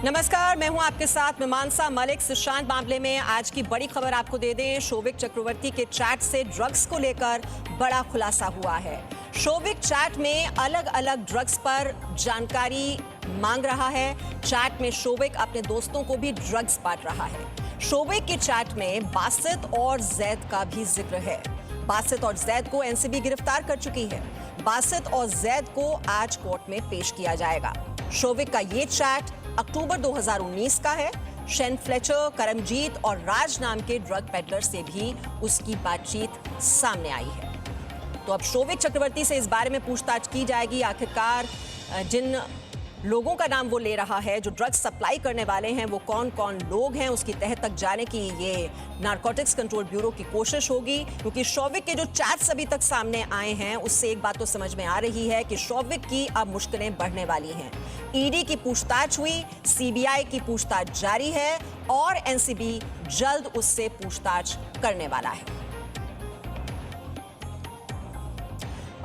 नमस्कार, मैं हूं आपके साथ मीमांसा मलिक। सुशांत मामले में आज की बड़ी खबर आपको दे दें। शोविक चक्रवर्ती के चैट से ड्रग्स को लेकर बड़ा खुलासा हुआ है। शोविक चैट में अलग अलग ड्रग्स पर जानकारी मांग रहा है। चैट में शोविक अपने दोस्तों को भी ड्रग्स बांट रहा है। शोविक के चैट में बासित और जैद का भी जिक्र है। बासित और जैद को एनसीबी गिरफ्तार कर चुकी है। बासित और जैद को आज कोर्ट में पेश किया जाएगा। शोविक का ये चैट अक्टूबर 2019 का है। शेन फ्लेचर, करमजीत और राज नाम के ड्रग पेडलर से भी उसकी बातचीत सामने आई है। तो अब शोविक चक्रवर्ती से इस बारे में पूछताछ की जाएगी। आखिरकार जिन लोगों का नाम वो ले रहा है, जो ड्रग्स सप्लाई करने वाले हैं, वो कौन कौन लोग हैं, उसकी तह तक जाने की ये नारकोटिक्स कंट्रोल ब्यूरो की कोशिश होगी। क्योंकि शोविक के जो चैट्स अभी तक सामने आए हैं, उससे एक बात तो समझ में आ रही है कि शोविक की अब मुश्किलें बढ़ने वाली हैं। ईडी की पूछताछ हुई, सीबीआई की पूछताछ जारी है और एनसीबी जल्द उससे पूछताछ करने वाला है।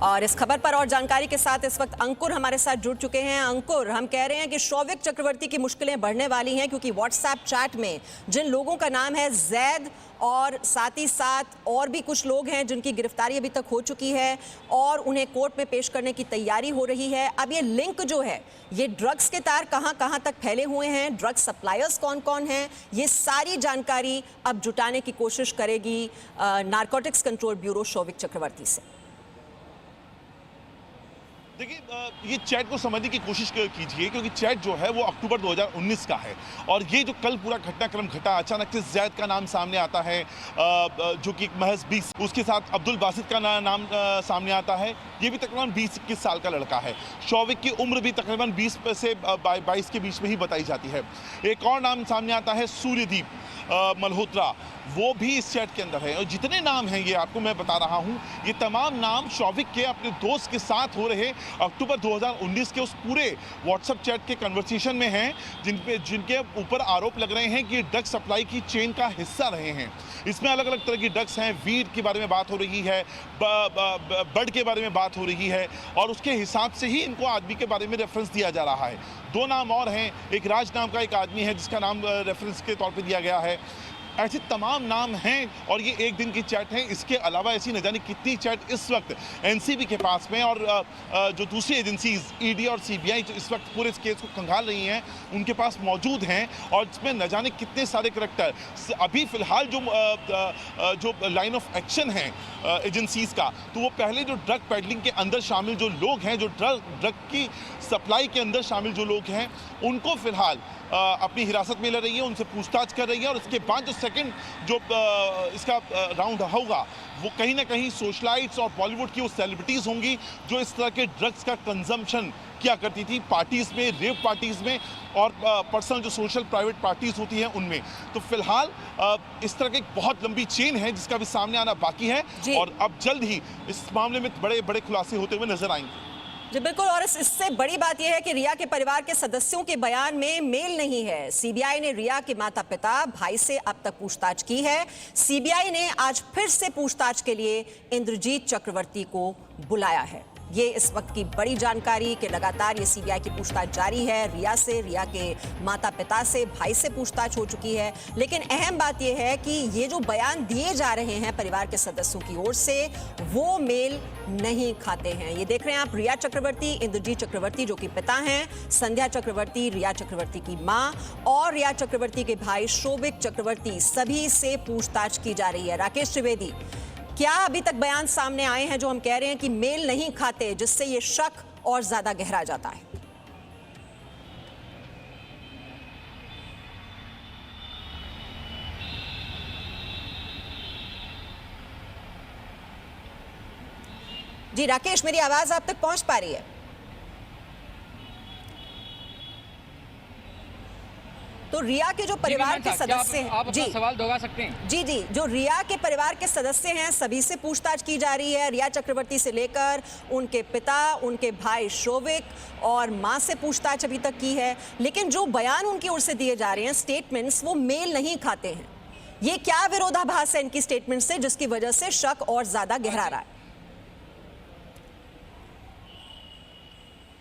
और इस खबर पर और जानकारी के साथ इस वक्त अंकुर हमारे साथ जुड़ चुके हैं। अंकुर, हम कह रहे हैं कि शोविक चक्रवर्ती की मुश्किलें बढ़ने वाली हैं क्योंकि व्हाट्सएप चैट में जिन लोगों का नाम है जैद और साथ ही साथ और भी कुछ लोग हैं जिनकी गिरफ्तारी अभी तक हो चुकी है और उन्हें कोर्ट में पेश करने की तैयारी हो रही है। अब ये लिंक जो है, ये ड्रग्स के तार कहां कहां तक फैले हुए हैं, ड्रग्स सप्लायर्स कौन कौन हैं, ये सारी जानकारी अब जुटाने की कोशिश करेगी नारकोटिक्स कंट्रोल ब्यूरो शोविक चक्रवर्ती से। देखिए, ये चैट को समझने की कोशिश कीजिए क्योंकि चैट जो है वो अक्टूबर 2019 का है और ये जो कल पूरा घटनाक्रम घटा, अचानक से जैद का नाम सामने आता है जो कि महज 20, उसके साथ अब्दुल बासित का नाम सामने आता है। ये भी तकरीबन 20-21 साल का लड़का है। शोविक की उम्र भी तकरीबन 20 से 22 के बीच में ही बताई जाती है। एक और नाम सामने आता है सूर्यदीप मल्होत्रा, वो भी इस चैट के अंदर है। और जितने नाम हैं ये आपको मैं बता रहा हूँ, ये तमाम नाम शोविक के अपने दोस्त के साथ हो रहे अक्टूबर 2019 के उस पूरे व्हाट्सएप चैट के कन्वर्सेशन में हैं, जिनके ऊपर आरोप लग रहे हैं कि ड्रग सप्लाई की चेन का हिस्सा रहे हैं। इसमें अलग अलग तरह की ड्रग्स हैं, वीड के बारे में बात हो रही है, बड के बारे में बात हो रही है और उसके हिसाब से ही इनको आदमी के बारे में रेफरेंस दिया जा रहा है। दो नाम और हैं, एक राज नाम का एक आदमी है जिसका नाम रेफरेंस के तौर पे दिया गया है। ऐसे तमाम नाम हैं और ये एक दिन की चैट है। इसके अलावा ऐसी न जाने कितनी चैट इस वक्त एनसीबी के पास में और जो दूसरी एजेंसीज ईडी और सीबीआई जो इस वक्त पूरे इस केस को खंगाल रही हैं, उनके पास मौजूद हैं और इसमें न जाने कितने सारे करैक्टर। अभी फिलहाल जो लाइन ऑफ एक्शन है एजेंसीज का, तो वो पहले जो ड्रग पेडलिंग के अंदर शामिल जो लोग हैं, जो ड्रग की सप्लाई के अंदर शामिल जो लोग हैं, उनको फिलहाल अपनी हिरासत में ले रही है, उनसे पूछताछ कर रही है। और उसके बाद जो सेकंड जो इसका राउंड होगा, वो कहीं ना कहीं सोशलाइट्स और बॉलीवुड की वो सेलिब्रिटीज़ होंगी जो इस तरह के ड्रग्स का कंजम्पशन किया करती थी पार्टीज़ में, रेव पार्टीज़ में और पर्सनल जो सोशल प्राइवेट पार्टीज़ होती हैं उनमें। तो फिलहाल इस तरह की एक बहुत लंबी चेन है जिसका भी सामने आना बाकी है और अब जल्द ही इस मामले में बड़े बड़े खुलासे होते हुए नजर आएंगे। जी बिल्कुल, और इससे बड़ी बात यह है कि रिया के परिवार के सदस्यों के बयान में मेल नहीं है। सीबीआई ने रिया के माता पिता, भाई से अब तक पूछताछ की है। सीबीआई ने आज फिर से पूछताछ के लिए इंद्रजीत चक्रवर्ती को बुलाया है। ये इस वक्त की बड़ी जानकारी कि लगातार ये सीबीआई की पूछताछ जारी है। रिया से, रिया के माता पिता से, भाई से पूछताछ हो चुकी है। लेकिन अहम बात यह है कि ये जो बयान दिए जा रहे हैं परिवार के सदस्यों की ओर से, वो मेल नहीं खाते हैं। ये देख रहे हैं आप, रिया चक्रवर्ती, इंद्रजीत चक्रवर्ती जो कि पिता हैं, संध्या चक्रवर्ती रिया चक्रवर्ती की मां और रिया चक्रवर्ती के भाई शोविक चक्रवर्ती, सभी से पूछताछ की जा रही है। राकेश त्रिवेदी, क्या अभी तक बयान सामने आए हैं जो हम कह रहे हैं कि मेल नहीं खाते, जिससे ये शक और ज्यादा गहरा जाता है? जी राकेश, मेरी आवाज आप तक पहुंच पा रही है? तो रिया के जो परिवार के सदस्य हैं, आप अपना सवाल दोहरा सकते हैं? जी जी, जो रिया के परिवार के सदस्य हैं सभी से पूछताछ की जा रही है। रिया चक्रवर्ती से लेकर उनके पिता, उनके भाई शोविक और मां से पूछताछ अभी तक की है। लेकिन जो बयान उनकी ओर से दिए जा रहे हैं, स्टेटमेंट्स, वो मेल नहीं खाते हैं। ये क्या विरोधाभास है इनकी स्टेटमेंट से, जिसकी वजह से शक और ज्यादा गहरा रहा है?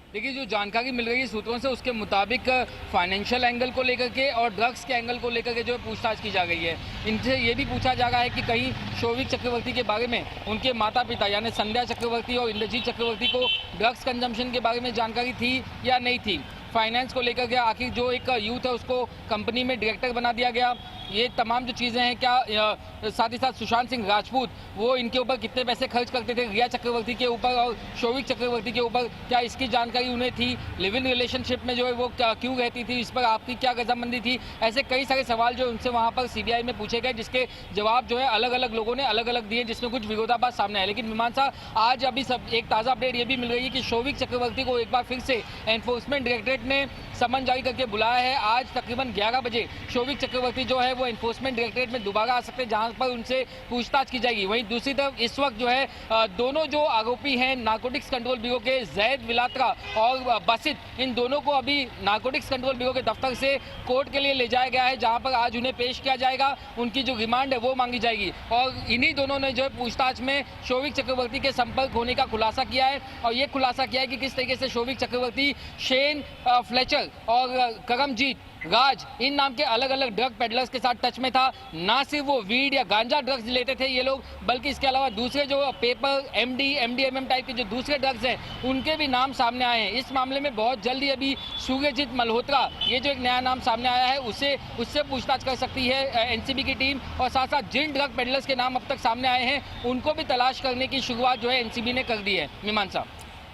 देखिए, जो जानकारी मिल रही है सूत्रों से, उसके मुताबिक फाइनेंशियल एंगल को लेकर के और ड्रग्स के एंगल को लेकर के जो है पूछताछ की जा रही है। इनसे ये भी पूछा जा रहा है कि कहीं शौविक चक्रवर्ती के बारे में उनके माता पिता यानी संध्या चक्रवर्ती और इंद्रजीत चक्रवर्ती को ड्रग्स कंजम्पशन के बारे में जानकारी थी या नहीं थी। फाइनेंस को लेकर के आखिर जो एक यूथ है उसको कंपनी में डायरेक्टर बना दिया गया, ये तमाम जो चीज़ें हैं, क्या साथ ही साथ सुशांत सिंह राजपूत वो इनके ऊपर कितने पैसे खर्च करते थे रिया चक्रवर्ती के ऊपर और शौविक चक्रवर्ती के ऊपर, क्या इसकी जानकारी उन्हें थी। लिव इन रिलेशनशिप में जो है वो क्यों रहती थी, इस पर आपकी क्या रजामंदी थी। ऐसे कई सारे सवाल जो उनसे वहाँ पर सीबीआई में पूछे गए, जिसके जवाब जो है अलग अलग लोगों ने अलग अलग दिए, जिसमें कुछ विरोधाभास सामने आए। लेकिन मीमांसा, आज अभी सब एक ताज़ा अपडेट ये भी मिल रही है कि शौविक चक्रवर्ती को एक बार फिर से एनफोर्समेंट डायरेक्टरेट ने समन जारी करके बुलाया है। आज तकरीबन 11 बजे शौविक चक्रवर्ती जो है वो एनफोर्समेंट डायरेक्टरेट में दोबारा आ सकते हैं, जहां पर उनसे पूछताछ की जाएगी। वहीं दूसरी तरफ इस वक्त जो है दोनों जो आरोपी हैं नारकोटिक्स कंट्रोल ब्यूरो के, जैद विलात्रा और बासित, इन दोनों को अभी नारकोटिक्स कंट्रोल ब्यूरो के दफ्तर से कोर्ट के लिए ले जाया गया है, जहां पर आज उन्हें पेश किया जाएगा। उनकी जो रिमांड है वो मांगी जाएगी और इन्हीं दोनों ने जो है पूछताछ में शौविक चक्रवर्ती के संपर्क होने का खुलासा किया है और ये खुलासा किया है कि किस तरीके से शौविक चक्रवर्ती शेन फ्लेचर और करमजीत राज इन नाम के अलग अलग ड्रग पेडलर्स के साथ टच में था। ना सिर्फ वो वीड या गांजा ड्रग्स लेते थे ये लोग, बल्कि इसके अलावा दूसरे जो पेपर, एमडी, एमडीएमएम टाइप के जो दूसरे ड्रग्स हैं उनके भी नाम सामने आए हैं। इस मामले में बहुत जल्दी अभी सूर्यजीत मल्होत्रा, ये जो एक नया नाम सामने आया है, उससे पूछताछ कर सकती है एनसीबी की टीम। और साथ साथ जिन ड्रग पेडलर्स के नाम अब तक सामने आए हैं उनको भी तलाश करने की शुरुआत जो है एनसीबी ने कर दी है। मीमांसा।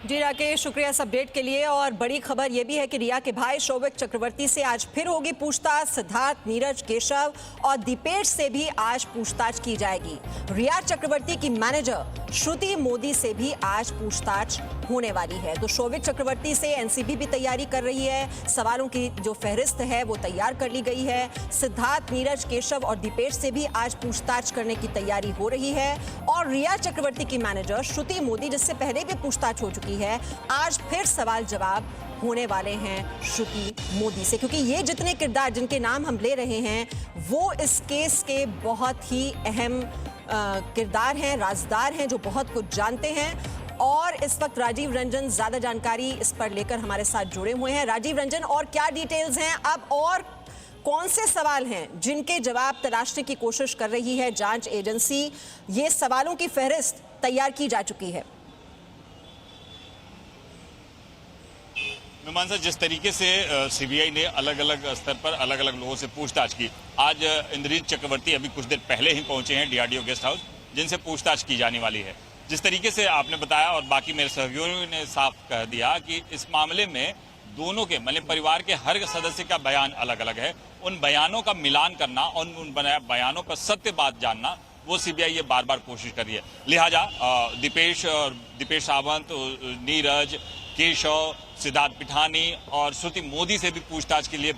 जी राकेश, शुक्रिया इस अपडेट के लिए। और बड़ी खबर यह भी है कि रिया के भाई शौविक चक्रवर्ती से आज फिर होगी पूछताछ। सिद्धार्थ, नीरज, केशव और दीपेश से भी आज पूछताछ की जाएगी। रिया चक्रवर्ती की मैनेजर श्रुति मोदी से भी आज पूछताछ होने वाली है। तो शौविक चक्रवर्ती से एनसीबी भी तैयारी कर रही है, सवालों की जो फहरिस्त है वो तैयार कर ली गई है। सिद्धार्थ, नीरज, केशव और दीपेश से भी आज पूछताछ करने की तैयारी हो रही है। और रिया चक्रवर्ती की मैनेजर श्रुति मोदी, जिससे पहले भी पूछताछ हो चुकी है, आज फिर सवाल जवाब होने वाले हैं श्रुति मोदी से, क्योंकि ये जितने किरदार जिनके नाम हम ले रहे हैं वो इस केस के बहुत ही अहम किरदार हैं, राजदार हैं, जो बहुत कुछ जानते हैं। और इस वक्त राजीव रंजन ज्यादा जानकारी इस पर लेकर हमारे साथ जुड़े हुए हैं। राजीव रंजन, और क्या डिटेल्स हैं अब, और कौन से सवाल हैं जिनके जवाब तलाशने की कोशिश कर रही है जांच एजेंसी? ये सवालों की फहरिस्त तैयार की जा चुकी है। मीमांसा, जिस तरीके से सीबीआई ने अलग अलग स्तर पर अलग अलग लोगों से पूछताछ की, आज इंद्रजीत चक्रवर्ती अभी कुछ देर पहले ही पहुंचे हैं डीआरडीओ गेस्ट हाउस, जिनसे पूछताछ की जाने वाली है। जिस तरीके से आपने बताया और बाकी मेरे सहयोगियों ने साफ कह दिया कि इस मामले में दोनों के मतलब परिवार के हर सदस्य का बयान अलग अलग है। उन बयानों का मिलान करना और उन बयानों पर सत्य बात जानना, वो सीबीआई ये बार बार कोशिश कर रही है। लिहाजा दीपेश सावंत, नीरज, केशव, सिद्धार्थ पिठानी और श्रुति मोदी से भी पूछताछ के लिए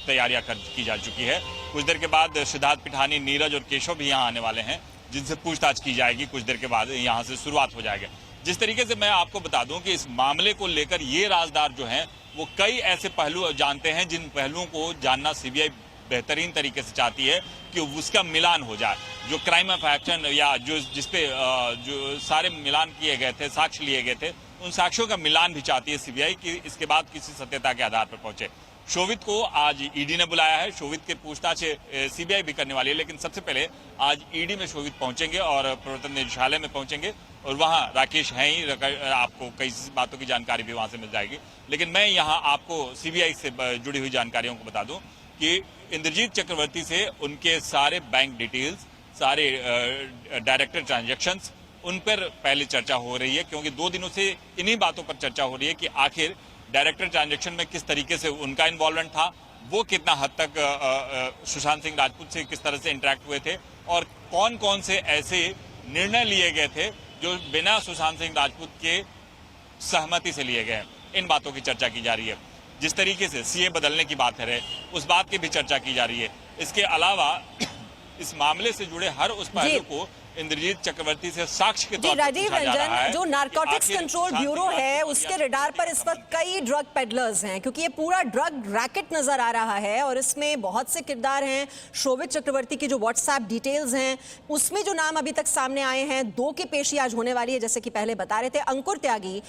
तैयारियां की जा चुकी है। कुछ देर के बाद सिद्धार्थ पिठानी, नीरज और केशव भी यहाँ आने वाले हैं, जिनसे पूछताछ की जाएगी। कुछ देर के बाद यहाँ से शुरुआत हो जाएगी। जिस तरीके से मैं आपको बता दूं कि इस मामले को लेकर ये राजदार जो हैं वो कई ऐसे पहलू जानते हैं, जिन पहलुओं को जानना सीबीआई बेहतरीन तरीके से चाहती है कि उसका मिलान हो जाए। जो क्राइम ऑफ एक्शन या जो जिसपे जो सारे मिलान किए गए थे, साक्ष्य लिए गए थे, उन साक्ष्यों का मिलान भी चाहती है सीबीआई कि इसके बाद किसी सत्यता के आधार पर पहुंचे। शोवित को आज ईडी ने बुलाया है। शोवित के पूछताछ सीबीआई भी करने वाली है, लेकिन सबसे पहले आज ईडी में शोवित पहुंचेंगे और प्रवर्तन निदेशालय में पहुंचेंगे और वहां राकेश हैं ही, आपको कई बातों की जानकारी भी वहां से मिल जाएगी। लेकिन मैं यहां आपको सीबीआई से जुड़ी हुई जानकारियों को बता दूं कि इंद्रजीत चक्रवर्ती से उनके सारे बैंक डिटेल्स, सारे डायरेक्टर ट्रांजैक्शंस, उन पर पहले चर्चा हो रही है, क्योंकि 2 दिनों से इन्हीं बातों पर चर्चा हो रही है कि आखिर डायरेक्टर ट्रांजैक्शन में किस तरीके से उनका इन्वॉल्वमेंट था, वो कितना हद तक सुशांत सिंह राजपूत से किस तरह से इंटरेक्ट हुए थे और कौन कौन से ऐसे निर्णय लिए गए थे जो बिना सुशांत सिंह राजपूत के सहमति से लिए गए। इन बातों की चर्चा की जा रही है। जिस तरीके से सीए बदलने की बात है उस बात की भी चर्चा की जा रही है। इसके अलावा इस मामले से जुड़े हर उस पहलू को इंद्रजीत चक्रवर्ती से साक्ष्य के जी तौर पर राजीव पूछा जा रहा रंजन, है जो कि नारकोटिक्स आखिर कंट्रोल शांति ब्यूरो वाला है को उसके या रडार पर इस वक्त कई ड्रग पेडलर्स हैं, क्योंकि ये पूरा ड्रग रैकेट नजर आ रहा है और इसमें बहुत से किरदार हैं। शोभिक चक्रवर्ती की जो व्हाट्सएप डिटेल्स हैं उसमें जो नाम अभी तक सामने आए हैं, 2 की पेशी आज होने वाली है, जैसे कि पहले बता रहे थे अंकुर त्यागी।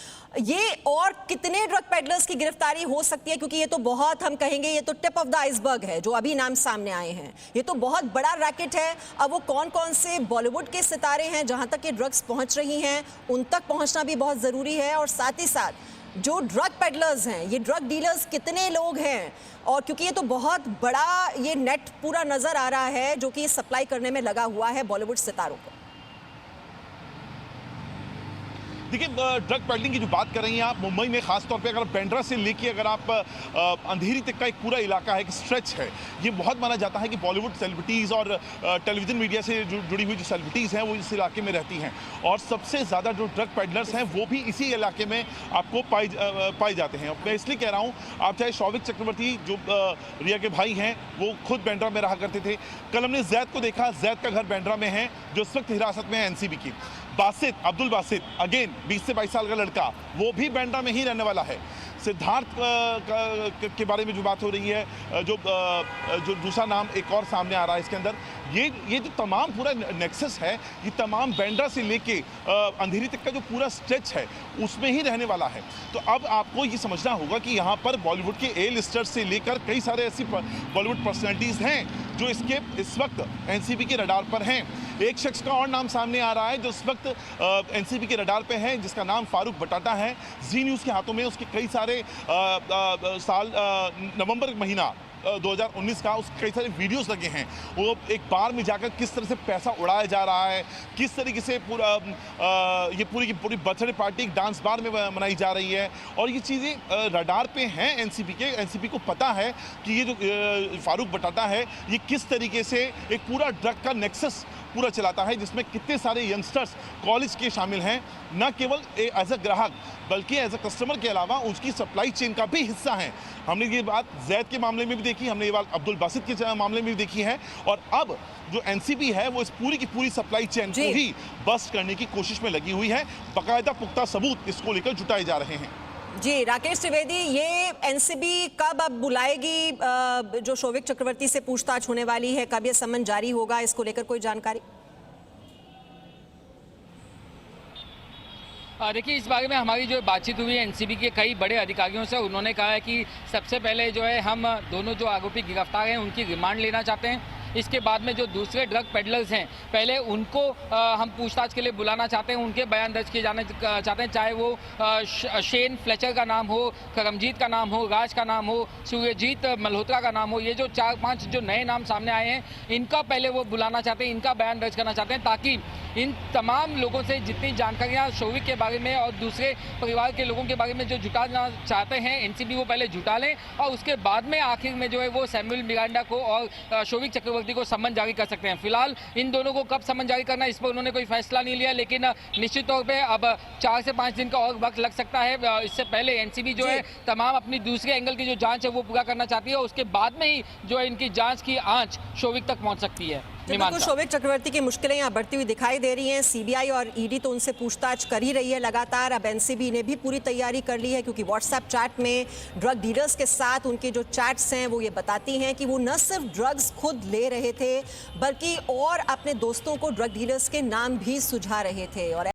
ये और कितने ड्रग पेडलर्स की गिरफ्तारी हो सकती है, क्योंकि ये तो बहुत, हम कहेंगे ये तो टिप ऑफ द आइसबर्ग है जो अभी नाम सामने आए हैं। ये तो बहुत बड़ा रैकेट है। अब वो कौन कौन से बॉलीवुड के सितारे हैं जहां तक ये ड्रग्स पहुंच रही हैं, उन तक पहुंचना भी बहुत जरूरी है। और साथ ही साथ जो ड्रग पेडलर्स हैं, ये ड्रग डीलर्स कितने लोग हैं, और क्योंकि ये तो बहुत बड़ा ये नेट पूरा नजर आ रहा है जो कि सप्लाई करने में लगा हुआ है बॉलीवुड सितारों को। देखिए, ड्रग पेडलिंग की जो बात कर रही हैं आप, मुंबई में खास तौर पे अगर बांद्रा से लेके अगर आप अंधेरी तक का एक पूरा इलाका है, एक स्ट्रेच है, ये बहुत माना जाता है कि बॉलीवुड सेलिब्रिटीज़ और टेलीविजन मीडिया से जुड़ी हुई जो सेलिब्रिटीज़ हैं वो इस इलाके में रहती हैं, और सबसे ज़्यादा जो ड्रग पेडलर्स हैं वो भी इसी इलाके में आपको पाए जाते हैं। मैं इसलिए कह रहा हूँ, आप चाहे शौविक चक्रवर्ती जो रिया के भाई हैं वो खुद बांद्रा में रहा करते थे, कल हमने जैद को देखा, जैद का घर बांद्रा में है जो इस वक्त हिरासत में है एनसीबी की। बासित, अब्दुल बासित, अगेन 20 से 22 साल का लड़का, वो भी बांद्रा में ही रहने वाला है। सिद्धार्थ के बारे में जो बात हो रही है, जो दूसरा नाम एक और सामने आ रहा है इसके अंदर, ये जो तमाम पूरा नेक्सस है, ये तमाम बांद्रा से लेके अंधेरी तक का जो पूरा स्ट्रेच है उसमें ही रहने वाला है। तो अब आपको ये समझना होगा कि यहाँ पर बॉलीवुड के ए लिस्टर्स से लेकर कई सारे ऐसी बॉलीवुड पर्सनैलिटीज़ हैं जो इस वक्त एनसीबी के रडार पर हैं। एक शख्स का और नाम सामने आ रहा है जो इस वक्त एनसीबी के रडार पे है, जिसका नाम फारूक बटाटा है। जी न्यूज़ के हाथों में उसके कई सारे नवंबर महीना 2019 का उसके कई सारे वीडियोस लगे हैं। वो एक बार में जाकर किस तरह से पैसा उड़ाया जा रहा है, किस तरीके से ये पूरी की पूरी बर्थडे पार्टी एक डांस बार में मनाई जा रही है, और ये चीज़ें रडार पे हैं एनसीबी के। एनसीबी को पता है कि ये जो फारूक बटाटा है ये किस तरीके से एक पूरा ड्रग का नेक्सस पूरा चलाता है, जिसमें कितने सारे यंगस्टर्स कॉलेज के शामिल हैं, न केवल एज अ ग्राहक बल्कि एज अ कस्टमर के अलावा उसकी सप्लाई चेन का भी हिस्सा हैं। हमने ये बात जैद के मामले में भी देखी, हमने ये बात अब्दुल बासित के मामले में भी देखी है, और अब जो एनसीबी है वो इस पूरी की पूरी सप्लाई चेन को ही बस्ट करने की कोशिश में लगी हुई है। बाकायदा पुख्ता सबूत इसको लेकर जुटाए जा रहे हैं। जी राकेश त्रिवेदी, ये एनसीबी कब अब बुलाएगी जो शोभिक चक्रवर्ती से पूछताछ होने वाली है, कब ये समन जारी होगा, इसको लेकर कोई जानकारी? देखिए, इस बारे में हमारी जो बातचीत हुई है एनसीबी के कई बड़े अधिकारियों से, उन्होंने कहा है कि सबसे पहले जो है हम दोनों जो आरोपी गिरफ्तार हैं उनकी रिमांड लेना चाहते हैं। इसके बाद में जो दूसरे ड्रग पेडलर्स हैं पहले उनको हम पूछताछ के लिए बुलाना चाहते हैं, उनके बयान दर्ज किए जाने चाहते हैं, चाहे वो शेन फ्लेचर का नाम हो, करमजीत का नाम हो, राज का नाम हो, सूर्यजीत मल्होत्रा का नाम हो। ये जो 4-5 जो नए नाम सामने आए हैं इनका पहले वो बुलाना चाहते हैं, इनका बयान दर्ज करना चाहते हैं, ताकि इन तमाम लोगों से जितनी जानकारियाँ शोभिक के बारे में और दूसरे परिवार के लोगों के बारे में जो जुटाना चाहते हैं एनसीबी, वो पहले जुटा लें, और उसके बाद में आखिर में जो है वो सैमुअल मिरांडा को और शोभिक चक्रवर्ती को सम्मन जारी कर सकते हैं। फिलहाल इन दोनों को कब सम्मन जारी करना, इस पर उन्होंने कोई फैसला नहीं लिया, लेकिन निश्चित तौर पे अब 4 से 5 दिन का और वक्त लग सकता है। इससे पहले एनसीबी जो है तमाम अपनी दूसरे एंगल की जो जांच है वो पूरा करना चाहती है, और उसके बाद में ही जो है इनकी जांच की आंच शोभिक तक पहुंच सकती है। बिल्कुल, शोभिक चक्रवर्ती की मुश्किलें यहाँ बढ़ती हुई दिखाई दे रही हैं। सीबीआई और ईडी तो उनसे पूछताछ कर ही रही है लगातार। अब एनसीबी ने भी पूरी तैयारी कर ली है, क्योंकि व्हाट्सएप चैट में ड्रग डीलर्स के साथ उनके जो चैट्स हैं वो ये बताती हैं कि वो न सिर्फ ड्रग्स खुद ले रहे थे बल्कि और अपने दोस्तों को ड्रग डीलर्स के नाम भी सुझा रहे थे। और